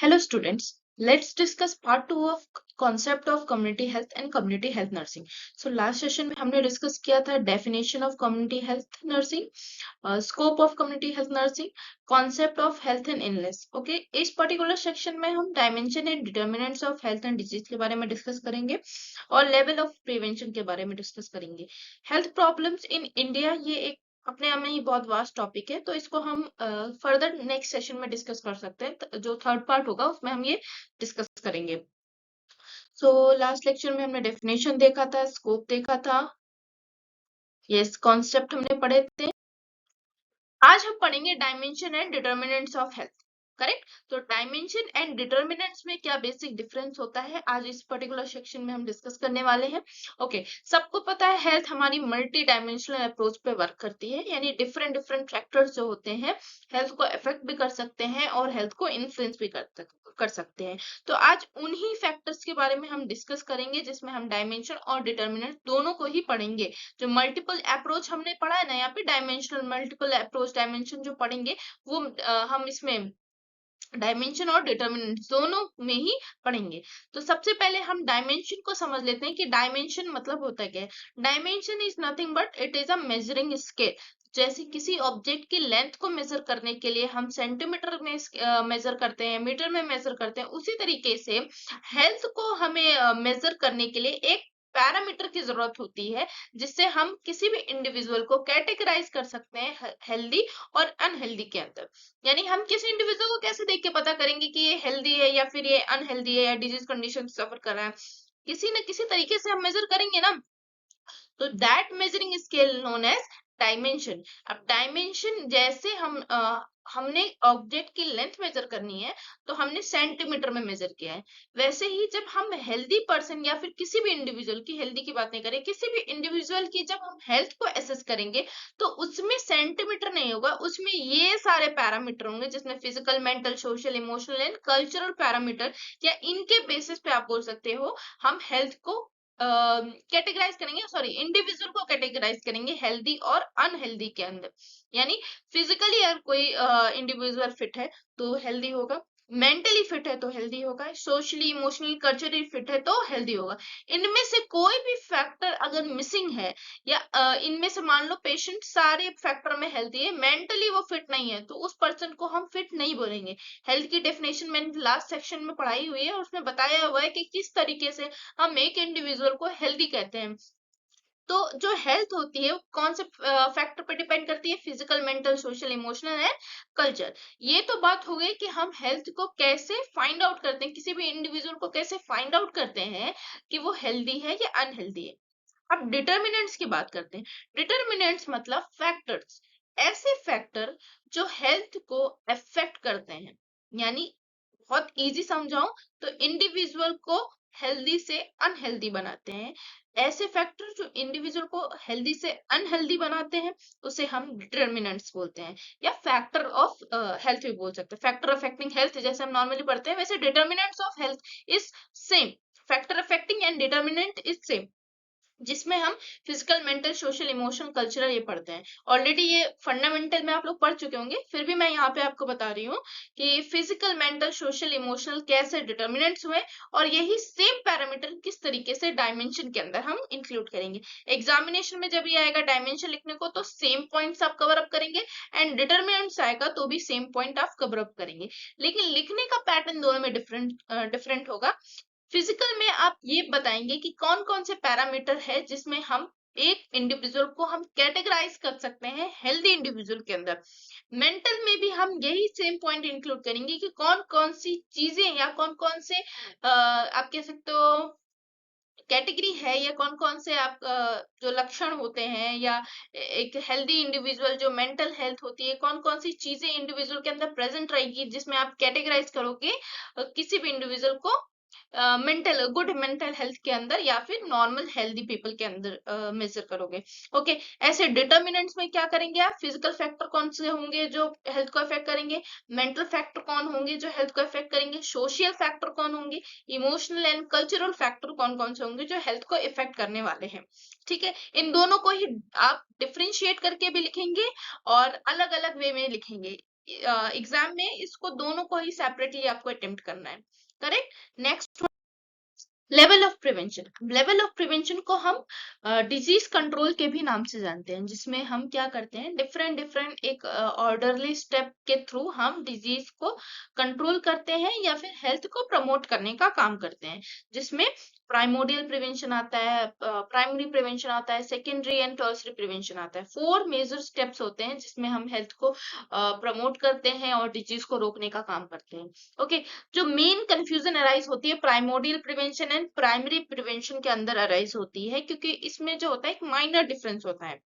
Hello students, let's discuss part 2 of concept of community health and community health nursing. So last session में हमने discuss किया था definition of community health nursing, scope of community health nursing, concept of health and illness. Okay, इस particular section में हम dimension and determinants of health and disease के बारे में डिस्कस करेंगे और level of prevention के बारे में डिस्कस करेंगे. Health problems in India ये एक अपने आप में ही बहुत वास्ट टॉपिक है, तो इसको हम फर्दर नेक्स्ट सेशन में डिस्कस कर सकते हैं. जो थर्ड पार्ट होगा उसमें हम ये डिस्कस करेंगे. सो लास्ट लेक्चर में हमने डेफिनेशन देखा था, स्कोप देखा था, यस कॉन्सेप्ट हमने पढ़े थे. आज हम पढ़ेंगे dimension and determinants of health. Correct. तो डायमेंशन एंड डिटर्मिनेंट्स में क्या बेसिक डिफरेंस होता है आज इस पर्टिकुलर सेक्शन में हम डिस्कस करने वाले हैं. ओके, सबको पता है हेल्थ हमारी मल्टी डायमेंशनल अप्रोच पे वर्क करती है, यानी डिफरेंट डिफरेंट फैक्टर्स जो होते हैं हेल्थ को अफेक्ट भी कर सकते हैं और हेल्थ को इन्फ्लुएंस भी कर सकते हैं. तो आज उन्हीं फैक्टर्स के बारे में हम डिस्कस करेंगे जिसमें हम डायमेंशन और डिटर्मिनेंट दोनों को ही पढ़ेंगे. जो मल्टीपल अप्रोच हमने पढ़ा है ना, यहाँ पे डायमेंशनल मल्टीपल अप्रोच डायमेंशन जो पढ़ेंगे वो हम इसमें डायमेंशन और डिटर्मिनेंट दोनों में ही पढ़ेंगे. तो सबसे पहले हम डायमेंशन को समझ लेते हैं कि डायमेंशन मतलब होता क्या है. Dimension is nothing but it is a measuring scale. जैसे किसी ऑब्जेक्ट की लेंथ को मेजर करने के लिए हम सेंटीमीटर में मेजर करते हैं, मीटर में मेजर करते हैं, उसी तरीके से हेल्थ को हमें मेजर करने के लिए एक पैरामीटर की जरूरत होती है जिससे हम किसी भी इंडिविजुअल को कैटेगराइज कर सकते हैं हेल्दी और अनहेल्दी के अंदर. यानी हम किसी इंडिविजुअल को कैसे देख के पता करेंगे कि ये हेल्दी है या फिर ये अनहेल्दी है या डिजीज कंडीशन सफर कर रहा है. किसी न किसी तरीके से हम मेजर करेंगे ना. तो that measuring scale known as dimension. अब डायमेंशन जैसे हमने ऑब्जेक्ट की लेंथ मेजर करनी है तो हमने सेंटीमीटर में मेजर किया है, वैसे ही जब हम हेल्दी पर्सन या फिर किसी भी इंडिविजुअल की, हेल्दी की बात नहीं करें, किसी भी इंडिविजुअल की जब हम हेल्थ को असेस करेंगे तो उसमें सेंटीमीटर नहीं होगा, उसमें ये सारे पैरामीटर होंगे जिसमें physical, mental, social, emotional and cultural parameter, या इनके बेसिस पे आप बोल सकते हो हम हेल्थ को कैटेगराइज करेंगे, सॉरी इंडिविजुअल को कैटेगराइज करेंगे हेल्दी और अनहेल्दी के अंदर. यानी फिजिकली अगर कोई इंडिविजुअल फिट है तो हेल्दी होगा, मेंटली फिट है तो हेल्दी होगा, सोशली, इमोशनली, कल्चरली फिट है तो हेल्दी होगा. इनमें से कोई भी फैक्टर अगर मिसिंग है या इनमें से मान लो पेशेंट सारे फैक्टर में हेल्दी है, मेंटली वो फिट नहीं है, तो उस पर्सन को हम फिट नहीं बोलेंगे. हेल्थ की डेफिनेशन मैंने लास्ट सेक्शन में पढ़ाई हुई है और उसमें बताया हुआ है कि किस तरीके से हम एक इंडिविजुअल को हेल्दी कहते हैं. तो जो हेल्थ होती है वो कौन से फैक्टर पे डिपेंड करती है? Physical, mental, social, emotional and culture. ये तो बात हो गई कि हम हेल्थ को कैसे फाइंड आउट करते हैं, किसी भी इंडिविजुअल को कैसे फाइंड आउट करते हैं कि वो हेल्दी है या अनहेल्दी है. अब डिटर्मिनेंट्स की बात करते हैं. डिटर्मिनेंट्स मतलब फैक्टर्स, ऐसे फैक्टर जो हेल्थ को अफेक्ट करते हैं. यानी बहुत इजी समझाऊं तो इंडिविजुअल को हेल्दी से अनहेल्दी बनाते हैं. ऐसे फैक्टर जो इंडिविजुअल को हेल्दी से अनहेल्दी बनाते हैं उसे हम डिटर्मिनेंट्स बोलते हैं, या फैक्टर ऑफ हेल्थ भी बोल सकते हैं. फैक्टर अफेक्टिंग हेल्थ जैसे हम नॉर्मली पढ़ते हैं, वैसे determinants of health is same. Factor affecting and determinant is same, जिसमें हम physical, mental, social, emotional, cultural ये पढ़ते हैं. ऑलरेडी ये फंडामेंटल में आप लोग पढ़ चुके होंगे, फिर भी मैं यहाँ पे आपको बता रही हूँ कि फिजिकल, मेंटल, सोशल, इमोशनल कैसे डिटर्मिनेंट्स हुए और यही सेम पैरामीटर किस तरीके से डायमेंशन के अंदर हम इंक्लूड करेंगे. एग्जामिनेशन में जब ये आएगा डायमेंशन लिखने को तो सेम पॉइंट्स आप कवर अप करेंगे, एंड डिटर्मिनेंट्स आएगा तो भी सेम पॉइंट आप कवर अप करेंगे, लेकिन लिखने का पैटर्न दोनों में डिफरेंट होगा. फिजिकल में आप ये बताएंगे कि कौन कौन से पैरामीटर है जिसमें हम एक इंडिविजुअल को हम कैटेगराइज कर सकते हैं हेल्दी इंडिविजुअल के अंदर. मेंटल में भी हम यही सेम पॉइंट इंक्लूड करेंगे कि कौन कौन सी चीजें या कौन कौन से आप कह सकते हो कैटेगरी है, या कौन कौन से आप जो लक्षण होते हैं या एक हेल्दी इंडिविजुअल जो मेंटल हेल्थ होती है, कौन कौन सी चीजें इंडिविजुअल के अंदर प्रेजेंट रहेगी जिसमें आप कैटेगराइज करोगे किसी भी इंडिविजुअल को मेंटल, गुड मेंटल हेल्थ के अंदर या फिर नॉर्मल हेल्दी पीपल के अंदर मेजर करोगे. ओके, ऐसे डिटर्मिनेंट्स में क्या करेंगे आप? फिजिकल फैक्टर कौन से होंगे जो हेल्थ को अफेक्ट करेंगे, मेंटल फैक्टर कौन होंगे जो हेल्थ को अफेक्ट करेंगे, सोशल फैक्टर कौन होंगे, इमोशनल एंड कल्चरल फैक्टर कौन कौन से होंगे जो हेल्थ को इफेक्ट करने वाले हैं. ठीक है, इन दोनों को ही आप डिफ्रेंशिएट करके भी लिखेंगे और अलग अलग वे में लिखेंगे. एग्जाम में इसको दोनों को ही सेपरेटली आपको अटेम्प्ट करना है। Correct. Next, level of prevention. Level of prevention को हम डिजीज कंट्रोल के भी नाम से जानते हैं, जिसमें हम क्या करते हैं, डिफरेंट डिफरेंट एक ऑर्डरली स्टेप के थ्रू हम डिजीज को कंट्रोल करते हैं या फिर हेल्थ को प्रमोट करने का काम करते हैं, जिसमें प्राइमोडियल प्रिवेंशन आता है, प्राइमरी प्रिवेंशन आता है, सेकेंडरी एंड टर्सरी प्रिवेंशन आता है। 4 मेजर स्टेप्स होते हैं जिसमें हम हेल्थ को प्रमोट करते हैं और डिजीज को रोकने का काम करते हैं। ओके। जो मेन कंफ्यूजन अराइज होती है primordial prevention and primary prevention के अंदर अराइज होती है, क्योंकि इसमें जो होता है एक माइनर डिफरेंस होता है।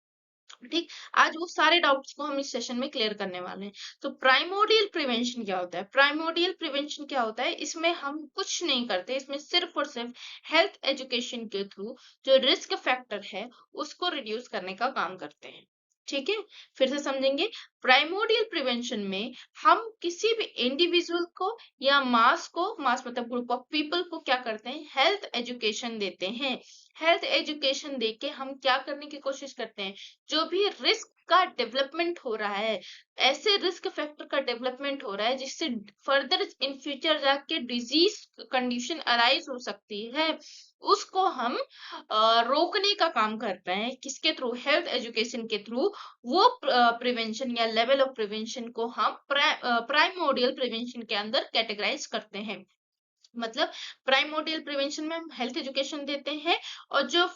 ठीक। आज वो सारे डाउट्स को हम इस सेशन में क्लियर करने वाले हैं। तो प्राइमोडियल प्रिवेंशन क्या होता है? प्राइमोडियल प्रिवेंशन क्या होता है, इसमें हम कुछ नहीं करते, इसमें सिर्फ और सिर्फ हेल्थ एजुकेशन के थ्रू जो रिस्क फैक्टर है उसको रिड्यूस करने का काम करते हैं। ठीक है, फिर से समझेंगे। प्राइमोडियल प्रिवेंशन में हम किसी भी इंडिविजुअल को या मास मतलब ग्रुप ऑफ पीपल को क्या करते हैं, हेल्थ एजुकेशन देते हैं। हेल्थ एजुकेशन देके हम क्या करने की कोशिश करते हैं, जो भी रिस्क का डेवलपमेंट हो रहा है, ऐसे रिस्क फैक्टर का डेवलपमेंट हो रहा है जिससे फर्दर इन फ्यूचर जाके डिजीज कंडीशन अराइज हो सकती है, उसको हम रोकने का काम कर रहे हैं। किसके थ्रू? हेल्थ एजुकेशन के थ्रू। वो प्रिवेंशन या लेवल ऑफ प्रिवेंशन को हम प्राइमोडियल प्रिवेंशन के अंदर कैटेगराइज करते हैं। मतलब प्राइमोडियल प्रिवेंशन में हम हेल्थ एजुकेशन देते हैं और जो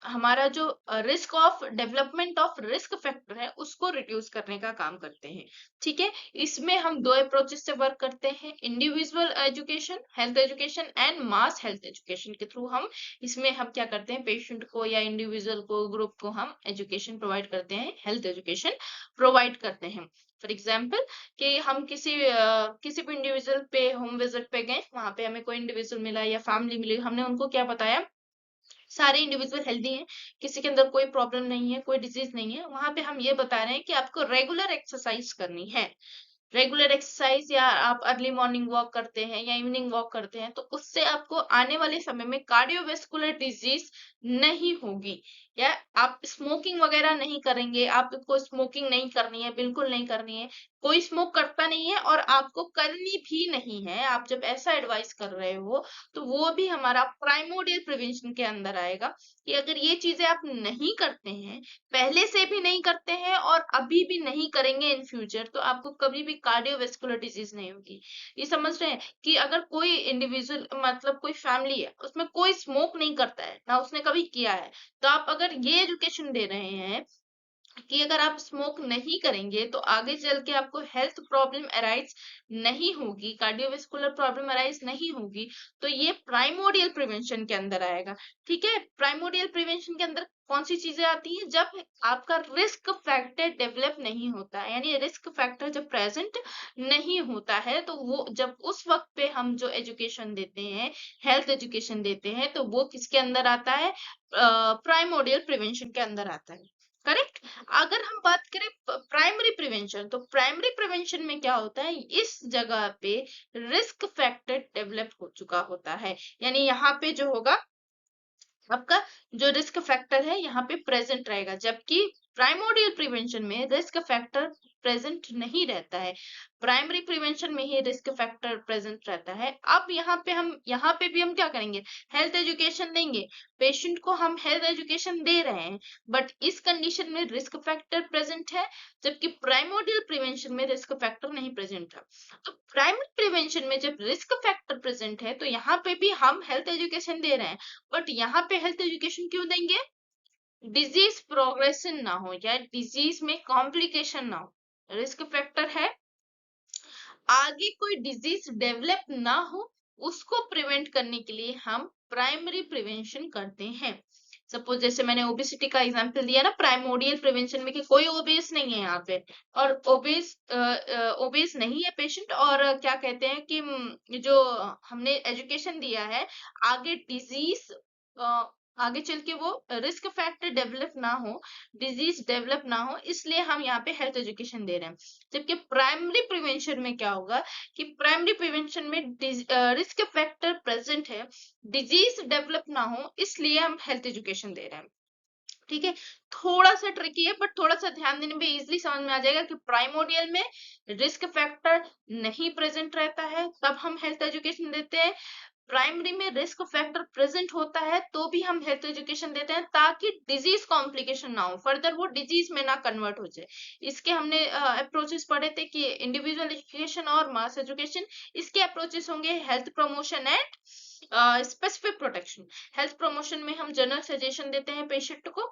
हमारा जो risk of development of risk factor है उसको रिड्यूस करने का काम करते हैं। ठीक है, इसमें हम दो अप्रोचेस से वर्क करते हैं, individual education health education and mass health education के थ्रू हम इसमें हम क्या करते हैं, पेशेंट को या इंडिविजुअल को, ग्रुप को हम एजुकेशन प्रोवाइड करते हैं, हेल्थ एजुकेशन प्रोवाइड करते हैं। फॉर एग्जाम्पल कि हम किसी भी इंडिविजुअल पे होम विजिट पे गए, वहां पे हमें कोई इंडिविजुअल मिला या फैमिली मिली, हमने उनको क्या बताया, सारे इंडिविजुअल हेल्दी हैं, किसी के अंदर कोई प्रॉब्लम नहीं है, कोई डिजीज नहीं है। वहां पे हम ये बता रहे हैं कि आपको रेगुलर एक्सरसाइज करनी है। रेगुलर एक्सरसाइज, या आप अर्ली मॉर्निंग वॉक करते हैं या इवनिंग वॉक करते हैं, तो उससे आपको आने वाले समय में कार्डियोवेस्कुलर डिजीज नहीं होगी। या आप स्मोकिंग वगैरह नहीं करेंगे, आपको स्मोकिंग नहीं करनी है, बिल्कुल नहीं करनी है, कोई स्मोक करता नहीं है और आपको करनी भी नहीं है। आप जब ऐसा एडवाइस कर रहे हो तो वो भी हमारा प्राइमोडियल प्रिवेंशन के अंदर आएगा, कि अगर ये चीजें आप नहीं करते हैं, पहले से भी नहीं करते हैं और अभी भी नहीं करेंगे इन फ्यूचर, तो आपको कभी भी कार्डियोवेस्कुलर डिजीज नहीं होगी। ये समझ रहे हैं कि अगर कोई इंडिविजुअल मतलब कोई फैमिली है उसमें कोई स्मोक नहीं करता है ना उसने कभी किया है, तो आप अगर ये एजुकेशन दे रहे हैं कि अगर आप स्मोक नहीं करेंगे तो आगे चल के आपको हेल्थ प्रॉब्लम अराइज नहीं होगी, कार्डियोवेस्कुलर प्रॉब्लम अराइज नहीं होगी, तो ये प्राइमोडियल प्रिवेंशन के अंदर आएगा। ठीक है, प्राइमोडियल प्रिवेंशन के अंदर कौन सी चीजें आती हैं, जब आपका रिस्क फैक्टर डेवलप नहीं होता है, यानी रिस्क फैक्टर जब प्रेजेंट नहीं होता है, तो वो जब उस वक्त पे हम जो एजुकेशन देते हैं, हेल्थ एजुकेशन देते हैं, तो वो किसके अंदर आता है, प्राइमोडियल प्रिवेंशन के अंदर आता है। करेक्ट। अगर हम बात करें प्राइमरी प्रिवेंशन, तो प्राइमरी प्रिवेंशन में क्या होता है, इस जगह पे रिस्क फैक्टर डेवलप हो चुका होता है, यानी यहाँ पे जो होगा आपका जो रिस्क फैक्टर है यहाँ पे प्रेजेंट रहेगा, जबकि प्राइमोडियल प्रिवेंशन में रिस्क फैक्टर प्रेजेंट नहीं रहता है, प्राइमरी प्रिवेंशन में ही रिस्क फैक्टर प्रेजेंट रहता है। अब यहाँ पे भी हम क्या करेंगे, हेल्थ एजुकेशन देंगे, पेशेंट को हम हेल्थ एजुकेशन दे रहे हैं, बट इस कंडीशन में रिस्क फैक्टर प्रेजेंट है, जबकि प्राइमोडियल प्रिवेंशन में रिस्क फैक्टर नहीं प्रेजेंट है। तो प्राइमरी प्रिवेंशन में जब रिस्क फैक्टर प्रेजेंट है तो यहाँ पे भी हम हेल्थ एजुकेशन दे रहे हैं, बट यहाँ पे हेल्थ एजुकेशन क्यों देंगे, डिजीज प्रोग्रेशन ना हो या डिजीज में कॉम्प्लिकेशन ना हो। रिस्क फैक्टर है, आगे कोई डिजीज डेवलप ना हो उसको प्रिवेंट करने के लिए हम प्राइमरी प्रिवेंशन करते हैं। सपोज जैसे मैंने ओबेसिटी का एग्जांपल दिया ना प्राइमोडियल प्रिवेंशन में, कि कोई ओबेस नहीं है यहाँ पे, और ओबेस नहीं है पेशेंट, और क्या कहते हैं कि जो हमने एजुकेशन दिया है, आगे डिजीज आगे चल के वो रिस्क फैक्टर डेवलप ना हो, डिजीज डेवलप ना हो, इसलिए हम यहाँ पे हेल्थ एजुकेशन दे रहे हैं। जबकि प्राइमरी प्रिवेंशन में क्या होगा कि प्राइमरी प्रिवेंशन में रिस्क फैक्टर प्रेजेंट है, डिजीज डेवलप ना हो, इसलिए हम हेल्थ एजुकेशन दे रहे हैं। ठीक है, थोड़ा सा ट्रिकी है बट थोड़ा सा ध्यान देने पे इजिली समझ में आ जाएगा कि प्राइमोडियल में रिस्क फैक्टर नहीं प्रेजेंट रहता है तब हम हेल्थ एजुकेशन देते हैं, प्राइमरी में रिस्क फैक्टर प्रेजेंट होता है तो भी हम हेल्थ एजुकेशन देते हैं ताकि डिजीज कॉम्प्लिकेशन ना हो, फर्दर वो डिजीज में ना कन्वर्ट हो जाए। इसके हमने अप्रोचेस पढ़े थे कि इंडिविजुअल एजुकेशन और मास एजुकेशन। इसके अप्रोचेस होंगे health promotion and specific protection. Health promotion में हम जनरल सजेशन देते हैं पेशेंट को,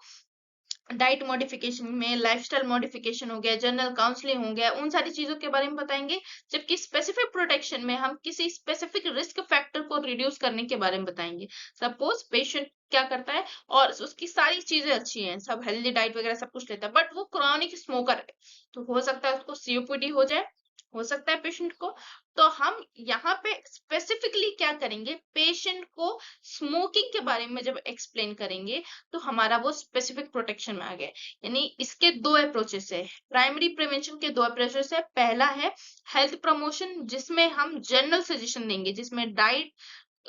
डाइट मॉडिफिकेशन में लाइफस्टाइल मॉडिफिकेशन हो गया, जनरल काउंसलिंग हो गया, उन सारी चीजों के बारे में बताएंगे। जबकि स्पेसिफिक प्रोटेक्शन में हम किसी स्पेसिफिक रिस्क फैक्टर को रिड्यूस करने के बारे में बताएंगे। सपोज पेशेंट क्या करता है और उसकी सारी चीजें अच्छी हैं, सब हेल्दी डाइट वगैरह सब कुछ लेता है बट वो क्रॉनिक स्मोकर है, तो हो सकता है उसको सीओपीडी हो जाए, हो सकता है पेशेंट को। तो हम यहाँ पे स्पेसिफिकली क्या करेंगे, पेशेंट को स्मोकिंग के बारे में जब एक्सप्लेन करेंगे तो हमारा वो स्पेसिफिक प्रोटेक्शन में आ गया। यानी इसके दो अप्रोचेस है, प्राइमरी प्रिवेंशन के दो अप्रोचेस है। पहला है हेल्थ प्रमोशन जिसमें हम जनरल सजेशन देंगे, जिसमें डाइट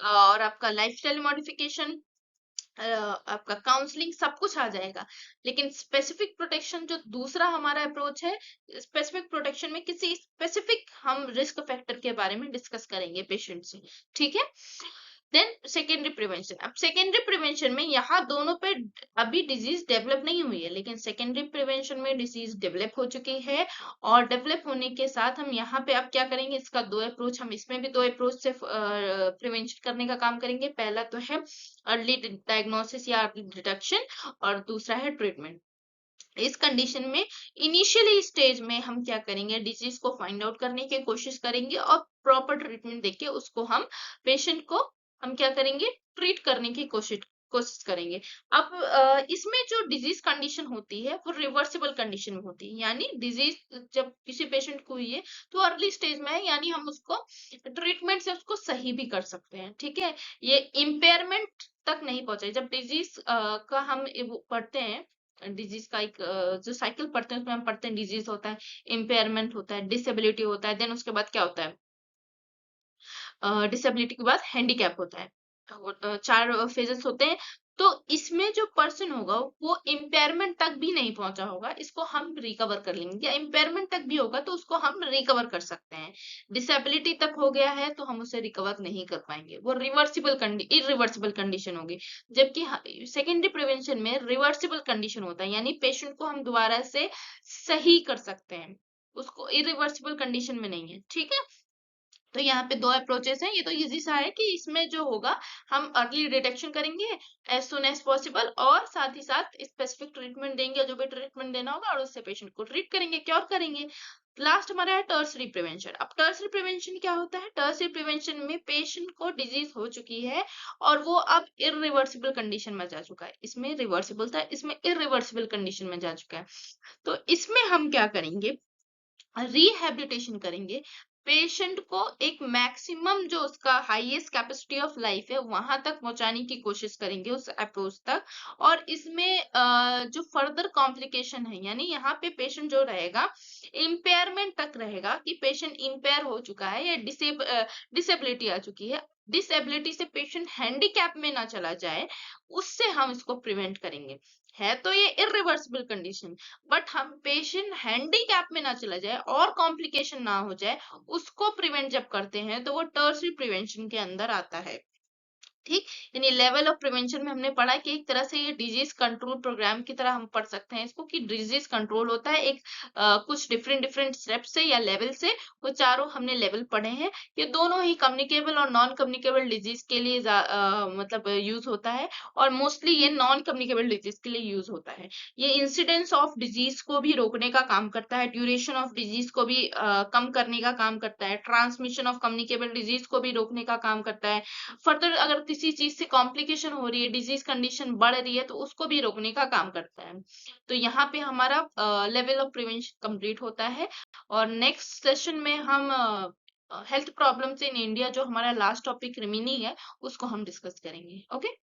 और आपका लाइफस्टाइल मॉडिफिकेशन, आपका काउंसलिंग सब कुछ आ जाएगा। लेकिन स्पेसिफिक प्रोटेक्शन जो दूसरा हमारा अप्रोच है, स्पेसिफिक प्रोटेक्शन में किसी स्पेसिफिक हम रिस्क फैक्टर के बारे में डिस्कस करेंगे पेशेंट से, ठीक है। देन सेकेंडरी प्रिवेंशन, अब सेकेंडरी प्रिवेंशन में यहाँ दोनों पे अभी डिजीज डेवलप नहीं हुई है, लेकिन सेकेंडरी प्रिवेंशन में डिजीज डेवलप हो चुकी है। और डेवलप होने के साथ हम यहाँ पे अब क्या करेंगे, इसका दो अप्रोच, हम इसमें भी दो अप्रोच से प्रिवेंशन करने का काम करेंगे। पहला तो है अर्ली डायग्नोसिस या अर्ली डिटेक्शन, और दूसरा है ट्रीटमेंट। इस कंडीशन में इनिशियली स्टेज में हम क्या करेंगे, डिजीज को फाइंड आउट करने की कोशिश करेंगे और प्रॉपर ट्रीटमेंट देके उसको हम पेशेंट को हम क्या करेंगे, ट्रीट करने की कोशिश कोशिश करेंगे। अब इसमें जो डिजीज कंडीशन होती है वो रिवर्सिबल कंडीशन में होती है, यानी डिजीज जब किसी पेशेंट को हुई है तो अर्ली स्टेज में है, यानी हम उसको ट्रीटमेंट से उसको सही भी कर सकते हैं, ठीक है। ये इम्पेयरमेंट तक नहीं पहुंचे। जब डिजीज का हम पढ़ते हैं, डिजीज का एक जो साइकिल पढ़ते हैं उसमें हम पढ़ते हैं डिजीज होता है, इम्पेयरमेंट होता है, डिसेबिलिटी होता है, देन उसके बाद क्या होता है, डिसेबिलिटी के बाद हैंडीकैप होता है। चार फेजेस होते हैं। तो इसमें जो पर्सन होगा वो इम्पेयरमेंट तक भी नहीं पहुंचा होगा, इसको हम रिकवर कर लेंगे, या इम्पेयरमेंट तक भी होगा तो उसको हम रिकवर कर सकते हैं। डिसेबिलिटी तक हो गया है तो हम उसे रिकवर नहीं कर पाएंगे, वो इरिवर्सिबल कंडीशन होगी। जबकि सेकेंडरी प्रिवेंशन में रिवर्सिबल कंडीशन होता है, यानी पेशेंट को हम दोबारा से सही कर सकते हैं, उसको इरिवर्सिबल कंडीशन में नहीं है, ठीक है। तो यहाँ पे दो अप्रोचेस हैं, ये तो इजी सा है कि इसमें जो होगा हम अर्ली डिटेक्शन करेंगे एज सुन एज पॉसिबल, और साथ ही साथ स्पेसिफिक ट्रीटमेंट देंगे, जो भी ट्रीटमेंट देना होगा, और उससे पेशेंट को ट्रीट करेंगे, क्योर करेंगे। लास्ट हमारा है टर्सरी प्रिवेंशन। अब टर्सरी प्रिवेंशन क्या होता है, टर्सरी प्रिवेंशन में पेशेंट को डिजीज हो चुकी है और वो अब इरिवर्सिबल कंडीशन में जा चुका है, इसमें रिवर्सिबल था, इसमें इरिवर्सिबल कंडीशन में जा चुका है। तो इसमें हम क्या करेंगे, रिहेबिलिटेशन करेंगे, पेशेंट को एक मैक्सिमम जो उसका हाईएस्ट कैपेसिटी ऑफ लाइफ है वहां तक पहुंचाने की कोशिश करेंगे उस अप्रोच तक। और इसमें जो फर्दर कॉम्प्लिकेशन है, यानी यहाँ पे पेशेंट जो रहेगा इम्पेयरमेंट तक रहेगा, कि पेशेंट इम्पेयर हो चुका है या डिसेबिलिटी आ चुकी है, डिसेबिलिटी से पेशेंट हैंडीकैप में ना चला जाए, उससे हम इसको प्रिवेंट करेंगे। है तो ये इरिवर्सिबल कंडीशन, बट हम पेशेंट हैंडीकैप में ना चला जाए और कॉम्प्लिकेशन ना हो जाए, उसको प्रिवेंट जब करते हैं तो वो टर्सरी प्रिवेंशन के अंदर आता है, ठीक। यानी लेवल ऑफ प्रिवेंशन में हमने पढ़ा कि एक तरह से ये डिजीज कंट्रोल प्रोग्राम की तरह हम पढ़ सकते हैं इसको, कि डिजीज कंट्रोल होता है एक कुछ डिफरेंट डिफरेंट स्टेप से या लेवल से। वो चारों हमने लेवल पढ़े हैं, ये दोनों ही कम्युनिकेबल और नॉन कम्युनिकेबल डिजीज के लिए मतलब यूज होता है, और मोस्टली ये नॉन कम्युनिकेबल डिजीज के लिए यूज होता है। ये इंसिडेंस ऑफ डिजीज को भी रोकने का काम करता है, ड्यूरेशन ऑफ डिजीज को भी कम करने का काम करता है, ट्रांसमिशन ऑफ कम्युनिकेबल डिजीज को भी रोकने का काम करता है। फर्दर अगर किसी चीज से कॉम्प्लिकेशन हो रही है, डिजीज कंडीशन बढ़ रही है, तो उसको भी रोकने का काम करता है। तो यहाँ पे हमारा लेवल ऑफ प्रिवेंशन कंप्लीट होता है। और नेक्स्ट सेशन में हम हेल्थ प्रॉब्लम्स इन इंडिया, जो हमारा लास्ट टॉपिक रिमेनिंग है, उसको हम डिस्कस करेंगे। ओके।